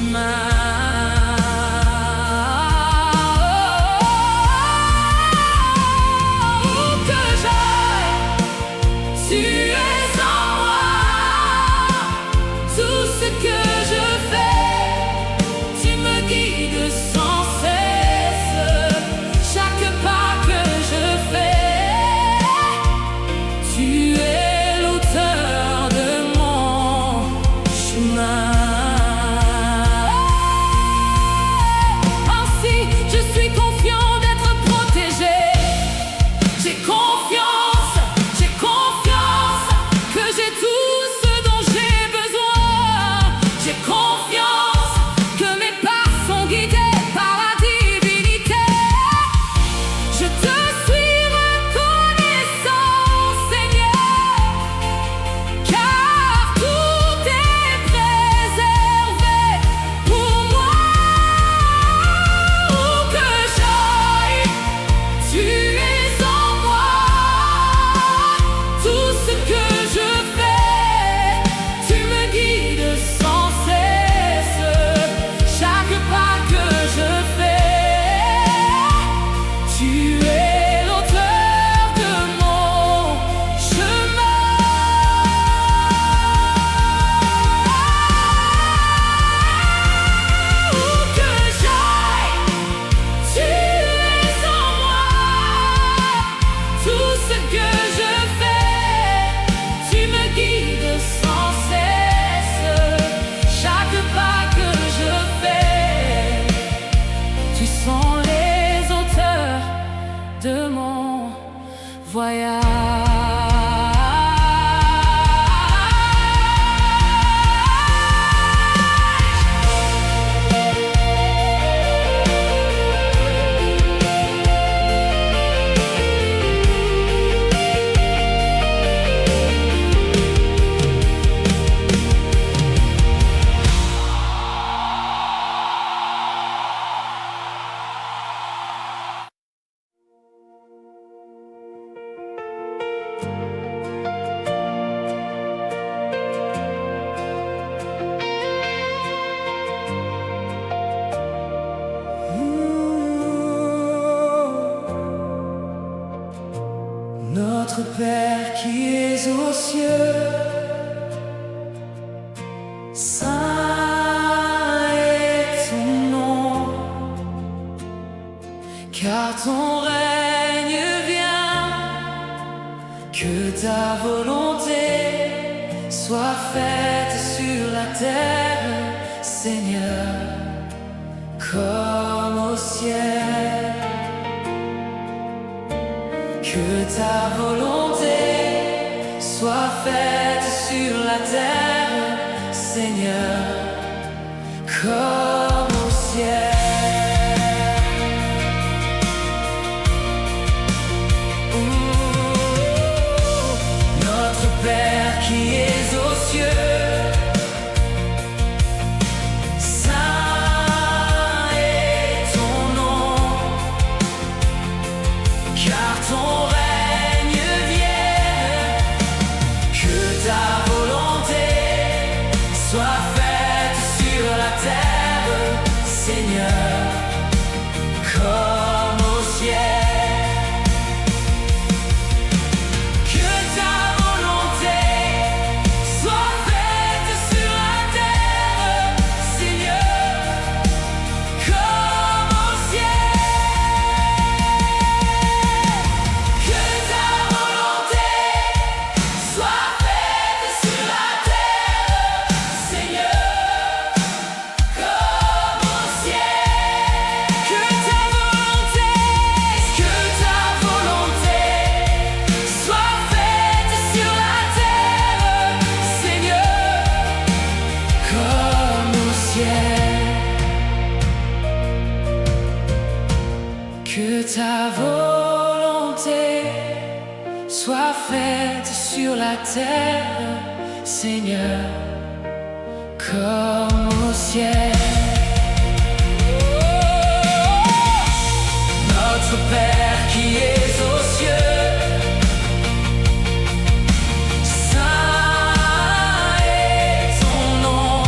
que j'aille, tu es en moi. Tout ce que je fais, tu me guides sans cesse. Chaque pas que je fais, tu es l'auteur de mon chemin. Ainsi, je suis confiant d'être protégé. J'ai confiance que j'ai tout ce dont j'ai besoin. J'ai confiance que mes pas sont guidés par la divinité. Je te suis reconnaissant, Seigneur, car tout est préservé pour moi. Où que j'aille, tu es en moi. Tout ce que je fais, tu me guides sans cesse. Chaque pas que je fais, tu es l'auteur de mon chemin. Où que j'aille, tu es en moi. Tout ce que je fais, tu me guides sans cesse. Chaque pas que je fais, tu sens les auteurs de mon voyage. Notre Père qui es aux cieux, saint est ton nom, car ton règne vient, que ta volonté soit faite sur la terre, Seigneur, comme au ciel. Que ta volonté soit faite sur la terre, Seigneur, comme au ciel. Notre Père qui es aux cieux, saint est ton nom, car ton règne vienne, que ta volonté soit faite sur la terre, Seigneur, comme au ciel. Que ta volonté soit faite sur la terre, Seigneur, comme au ciel. Que ta volonté soit faite sur la terre, Seigneur, comme au ciel. Que ta volonté soit faite sur la terre, Seigneur, comme au ciel. Que ta volonté soit faite sur la terre, Seigneur, comme au ciel. Notre Père qui es aux cieux, saint est ton nom,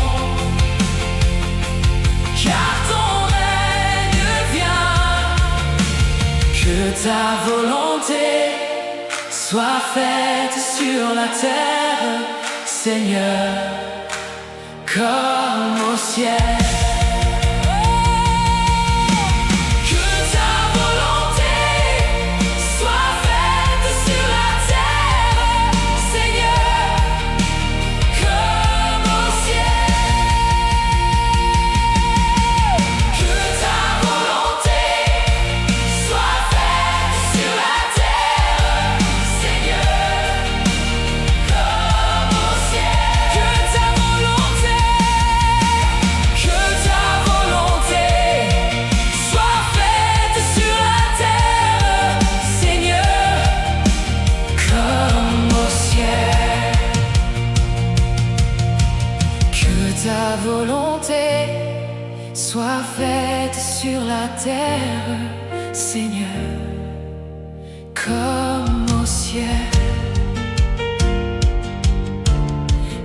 ta volonté soit faite sur la terre, Seigneur, comme au ciel. Ta volonté soit faite sur la terre, Seigneur, comme au ciel.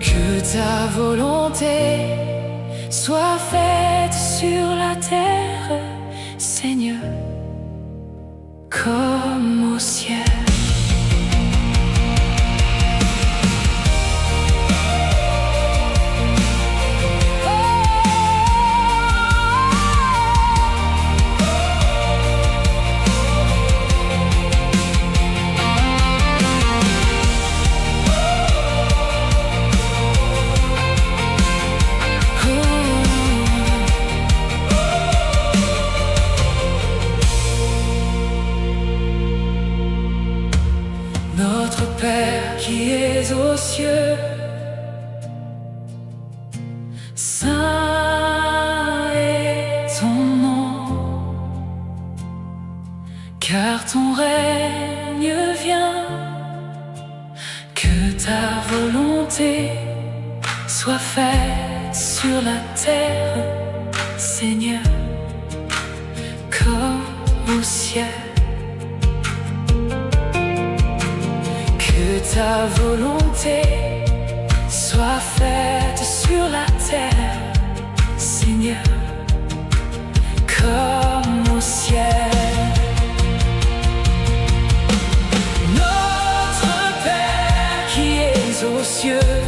Que ta volonté soit faite sur la terre, Seigneur, comme au ciel. Notre Père qui es aux cieux, saint est ton nom, car ton règne vient, que ta volonté soit faite sur la terre, Seigneur, comme au ciel. Que ta volonté soit faite sur la terre, Seigneur, comme au ciel. Notre Père qui es aux cieux,